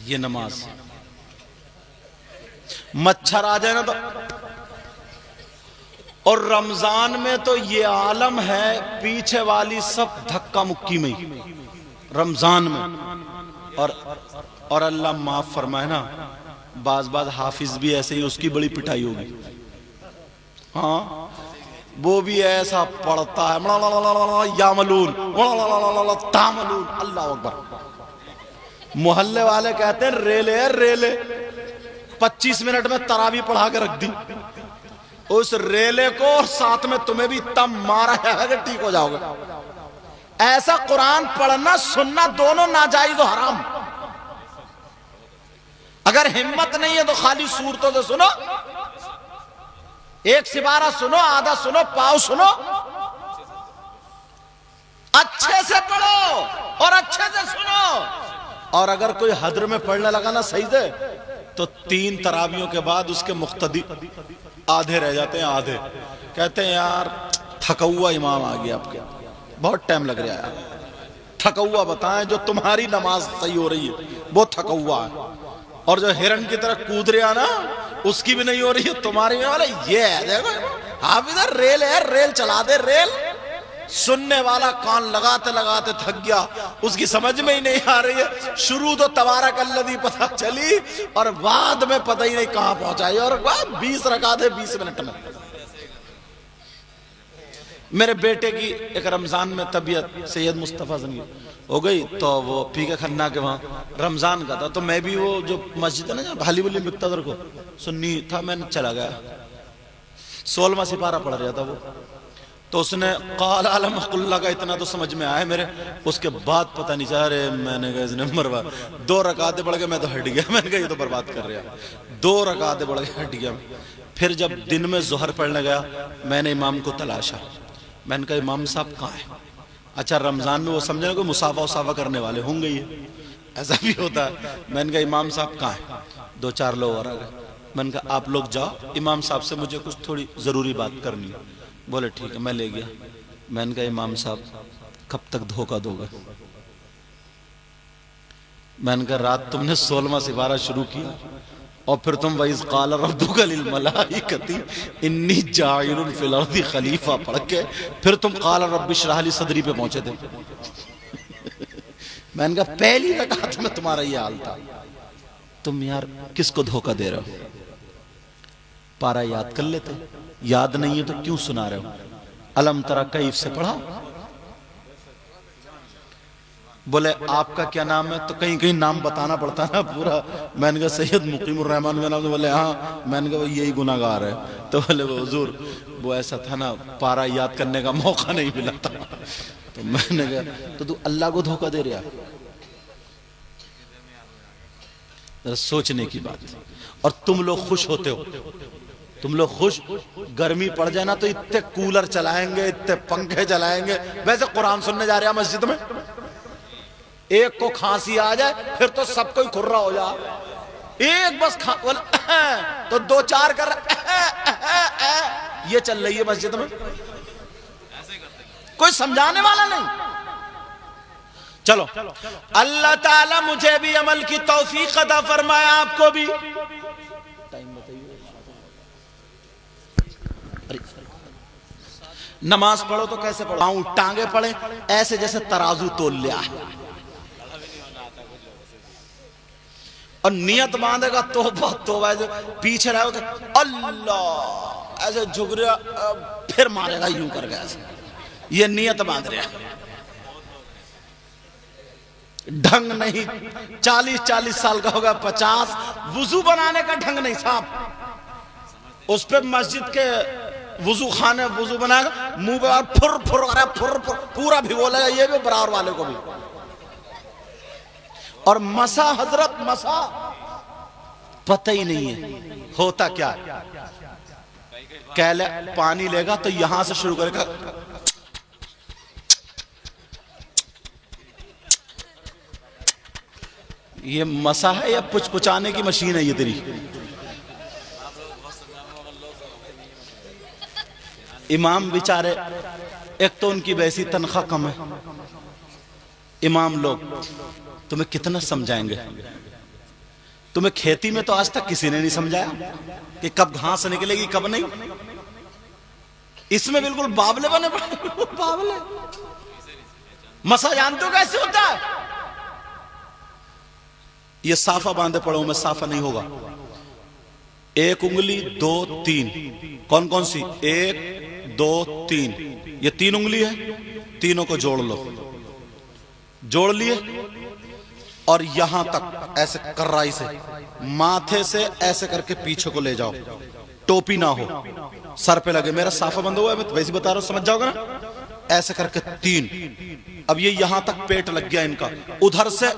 ये नमाज। मच्छर आ जाए ना तो, और रमजान में तो ये आलम है, पीछे वाली सब धक्का मुक्की में ही रमजान में। और अल्लाह माफ फरमाए ना, बाज बाज हाफिज भी ऐसे ही, उसकी बड़ी पिटाई होगी। हाँ, वो भी ऐसा पढ़ता है, यामलून तामलून, अल्लाह अकबर। मोहल्ले वाले कहते हैं रेले है रेले, 25 मिनट में तरावी पढ़ा के रख दी। उस रेले को और साथ में तुम्हें भी तब मारा है कि ठीक हो जाओगे। ऐसा कुरान पढ़ना सुनना दोनों नाजायज और हराम। अगर हिम्मत नहीं है तो खाली सूरतों से सुनो, एक सिबारा सुनो, आधा सुनो, पाव सुनो, अच्छे से पढ़ो और अच्छे से सुनो। और अगर कोई हद्र में पढ़ने लगा ना सही से, तो 3 तरावियों के बाद उसके मुख्तदी आधे रह जाते हैं। आधे कहते हैं यार थका हुआ इमाम आ गया, आपके बहुत टाइम लग रहा है, थका हुआ बताएं। जो तुम्हारी नमाज सही हो रही है वो थका हुआ है, और जो हिरन की तरह कूद रहा ना उसकी भी नहीं हो रही है, तुम्हारी में वाला ये है। देखो आप इधर रेल है, रेल चला दे रेल। सुनने वाला कान लगाते लगाते थक गया, उसकी समझ में ही नहीं आ रही है। शुरू तो तबारक अल्लज़ी पता चली और बाद में पता ही नहीं कहां पहुंचाई। और 20 रकात है 20 मिनट में। मेरे बेटे की एक रमजान में तबीयत सैयद मुस्तफ़ा जंगी हो गई, तो वो पी के खन्ना के वहाँ रमजान का था, तो मैं भी वो जो मस्जिद है ना भाली बुली मुक्तदर को सुन्नी था, मैंने चला गया। 16वां सिपारा पढ़ रहा था वो, तो उसने क़ाल अलमकुल्ला का इतना तो समझ में आया मेरे। उसके बाद पता नहीं चला, अरे मैंने कहा इसने मरवा 2 रकातें पढ़ के मैं तो हट गया। मैंने कहा ये तो बर्बाद कर रहा, 2 रकातें पढ़ के हट गया। फिर जब दिन में ज़ोहर पढ़ने गया, मैंने इमाम को तलाशा। मैंने कहा इमाम साहब कहाँ है? अच्छा रमजान में वो समझे कोई मुसाफा उसाफा करने वाले होंगे, ये ऐसा भी होता है। मैंने कहा इमाम साहब कहाँ है? 2-4 लोग और आ गए। मैंने कहा आप लोग जाओ, इमाम साहब से मुझे कुछ थोड़ी ज़रूरी बात करनी है। बोले ठीक है, मैं ले गया। मैंने कहा इमाम साहब कब तक धोखा दोगे? मैंने कहा रात तुमने 16वां सिपारा शुरू किया और फिर तुम वइज़ क़ाल रब्बुका लिल मलाइकति इन्नी जाइलुन फिल अर्दि खलीफा पढ़ के फिर तुम क़ाल रब्बि इश्रह ली सदरी पे पहुंचे थे। मैंने कहा पहली रकात में तुम्हारा ये हाल था। तुम यार किसको धोखा दे रहे हो? पारा याद कर लेते, याद नहीं है तो क्यों सुना रहे हो? अलम तरा कैफ से पढ़ा। बोले आपका क्या नाम है? तो कहीं कहीं नाम बताना पड़ता ना पूरा। मैंने कहा सैयद मुकीमुर रहमान का नाम। तो बोले हाँ। मैंने कहा यही गुनाहगार है। तो बोले वो हुजूर वो ऐसा था ना, पारा याद करने का मौका नहीं मिला था। तो मैंने कहा तो तू अल्लाह को धोखा दे रहा? जरा सोचने की बात। और तुम लोग खुश होते हो, तुम लोग खुश, गर्मी पड़ जाए ना तो इतने कूलर चलाएंगे, इतने पंखे चलाएंगे। वैसे कुरान सुनने जा रहे हैं मस्जिद में, एक को खांसी आ जाए फिर तो सब कोई खुर्रा हो जाए। एक बस तो 2-4 कर ये चल रही है मस्जिद में, कोई समझाने वाला नहीं। चलो अल्लाह ताला मुझे भी अमल की तौफीक अता फरमाए, आपको भी। टाइम बताइए। नमाज पढ़ो तो कैसे पढ़ो? टांगे पड़े ऐसे जैसे तराजू तोल लिया है, और नियत बांधेगा तौबा तौबा। पीछे रहोगे अल्लाह ऐसे झुक रहा, फिर मारेगा यूं करके ऐसे। ये नियत बांध रहा, ढंग नहीं। 40-40 साल का होगा, 50, वुजू बनाने का ढंग नहीं साहब। उस पे मस्जिद के वुजू खाने वुजू बनाएगा, मुंह पे फुर फुर फुर फुर पूरा भिगो लेगा, ये भी बराबर वाले को भी। और मसा हजरत मसा पता ही नहीं है होता क्या। कहले पानी लेगा तो यहां से शुरू करेगा, ये मसा है या पुचपुचाने की मशीन है ये तेरी? इमाम बेचारे, एक तो उनकी वैसी तनख्वाह कम है। इमाम लोग तुम्हें कितना समझाएंगे? तुम्हें खेती में तो आज तक किसी ने नहीं समझाया कि कब घास निकलेगी कब नहीं। इसमें बिल्कुल बावले बने पड़े। बावले। मसा जानते हो कैसे होता है? ये साफा बांधे पड़ो में साफा नहीं होगा। एक उंगली, दो, तीन। कौन कौन सी? एक, दो, तीन। ये तीन उंगली है, तीनों को जोड़ लो। जोड़ लिए और यहां तक ऐसे कर्राई से, माथे से ऐसे करके पीछे को ले जाओ। टोपी ना हो, सर पे लगे। मेरा साफा बंद हुआ है, मैं वैसे बता रहा हूं, समझ जाओगे ना। ऐसे करके तीन। अब ये यहां तक पेट लग गया इनका। उधर से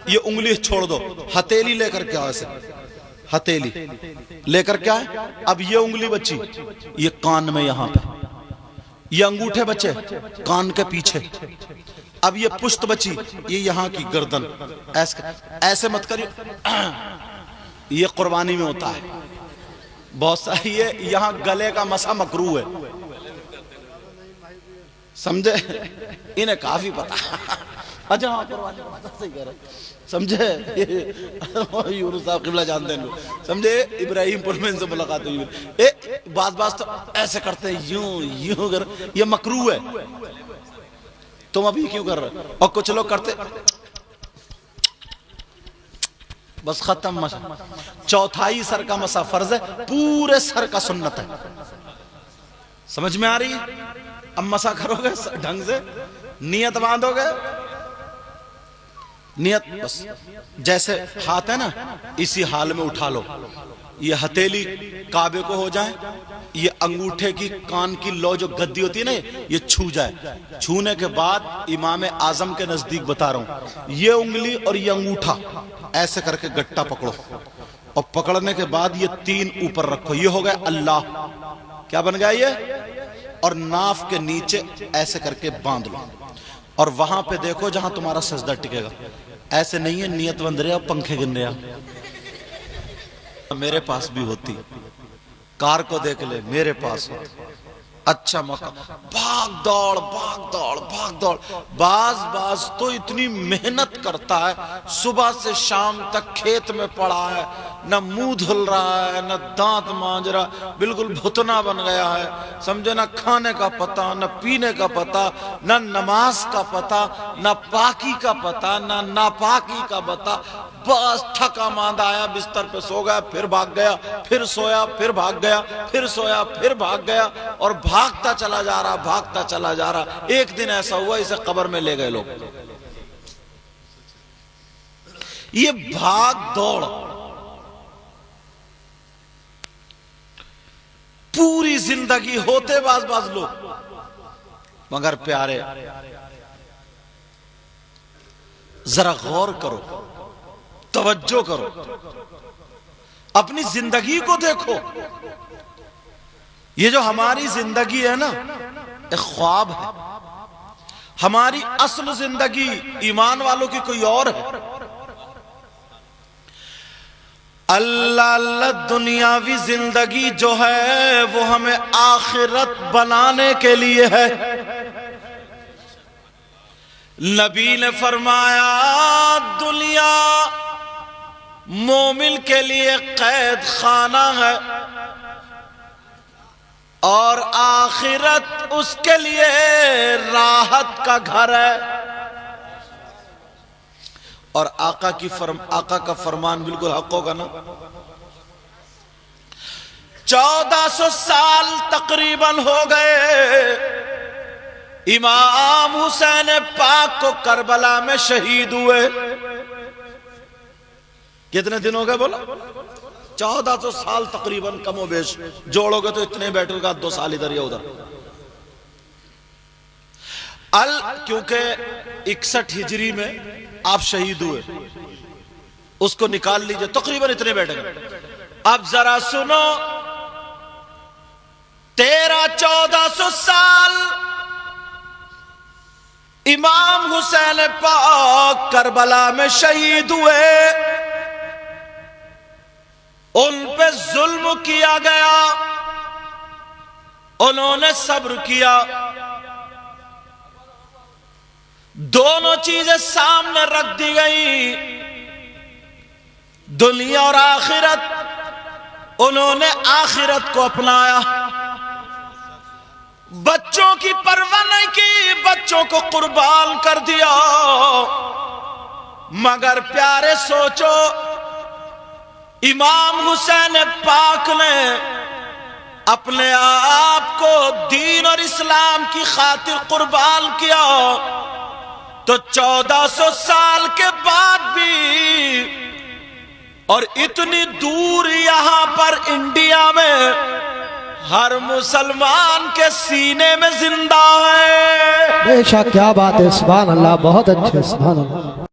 ये उंगली छोड़ दो, हथेली लेकर के आओ। ऐसे हथेली लेकर क्या है। अब ये उंगली बची, ये कान में यहां पे। ये अंगूठे बचे कान के पीछे। अब ये पुश्त बची, ये यहां की गर्दन। ऐसे मत करिए, ये कुर्बानी में होता है बहुत सारी। ये यहां गले का मसा मकरू है, समझे? इन्हें काफी पता। अच्छा हाँ, सही कह रहे, समझे? यूनुस साहब किबला जानते हैं, समझे? इब्राहिमपुर में इनसे मुलाकात हुई। बात तो ऐसे करते हैं, यूं यूं कर। ये मकरू है। तुम अभी क्यों कर रहे हो? और कुछ लोग करते बस, खत्म मसा। चौथाई सर का मसा फर्ज है, पूरे सर का सुन्नत है। समझ में आ रही है? अब मसा करोगे ढंग से, नियत बांधोगे। नियत बस जैसे हाथ है ना, इसी हाल में उठा लो। ये हथेली काबे को हो जाए, ये अंगूठे की कान की लो जो गद्दी होती है ना, ये छू जाए। छूने के बाद इमाम आजम के नजदीक बता रहा हूं, ये उंगली और ये अंगूठा ऐसे करके गट्टा पकड़ो, और पकड़ने के बाद ये तीन ऊपर रखो। ये हो गया अल्लाह। क्या बन गया ये? और नाफ के नीचे ऐसे करके बांध लो, और वहां पे देखो जहां तुम्हारा सजदा टिकेगा। ऐसे नहीं है नियत बंद रहे, पंखे गिन रहे। मेरे पास भी होती, कार को देख ले, मेरे पास होती। अच्छा मौका, भाग दौड़ भाग दौड़ भाग दौड़। बाज तो इतनी मेहनत करता है, सुबह से शाम तक खेत में पड़ा है, न मुंह धुल रहा है, न दांत मांज रहा, बिल्कुल भुतना बन गया है, समझे? न खाने का पता, न पीने का पता, न नमाज का पता, न पाकी का पता, न नापाकी का पता। बस थका मांदा आया, बिस्तर पे सो गया, फिर भाग गया, फिर सोया, फिर भाग गया, फिर सोया, फिर भाग गया, और भागता चला जा रहा, भागता चला जा रहा। एक दिन ऐसा हुआ, इसे कब्र में ले गए लोग। ये भाग दौड़ पूरी जिंदगी होते बाज लोग। मगर प्यारे, जरा गौर करो, तवज्जो करो, अपनी जिंदगी को देखो। ये जो हमारी जिंदगी है ना, एक ख्वाब है। हमारी असल जिंदगी ईमान वालों की कोई और है। अल्लाह अल्लाह दुनियावी जिंदगी जो है वो हमें आखिरत बनाने के लिए है। नबी ने फरमाया, दुनिया मोमिन के लिए कैद खाना है और आखिरत उसके लिए राहत का घर है। और आका का फरमान बिल्कुल हक होगा ना। 1400 साल तकरीबन हो गए इमाम हुसैन पाक को करबला में शहीद हुए। कितने दिन हो गए बोला? 1400 साल तकरीबन, कमोबेश जोड़ोगे तो इतने बैठेगा, 2 साल इधर या उधर। क्योंकि 61 हिजरी में आप शहीद हुए, उसको निकाल लीजिए, तकरीबन इतने बैठेंगे। अब जरा सुनो, 1300-1400 साल इमाम हुसैन पाक करबला में शहीद हुए। उन पे जुल्म किया गया, उन्होंने सब्र किया। दोनों चीजें सामने रख दी गई। दुनिया और आखिरत, उन्होंने आखिरत को अपनाया। बच्चों की परवाह नहीं की, बच्चों को कुर्बान कर दिया। मगर प्यारे सोचो, इमाम हुसैन पाक ने अपने आप को दीन और इस्लाम की खातिर कुर्बान किया, तो 1400 साल के बाद भी और इतनी दूर यहां पर इंडिया में हर मुसलमान के सीने में जिंदा है। बेशक, क्या बात है, सुभान अल्लाह, बहुत अच्छे, सुभान अल्लाह।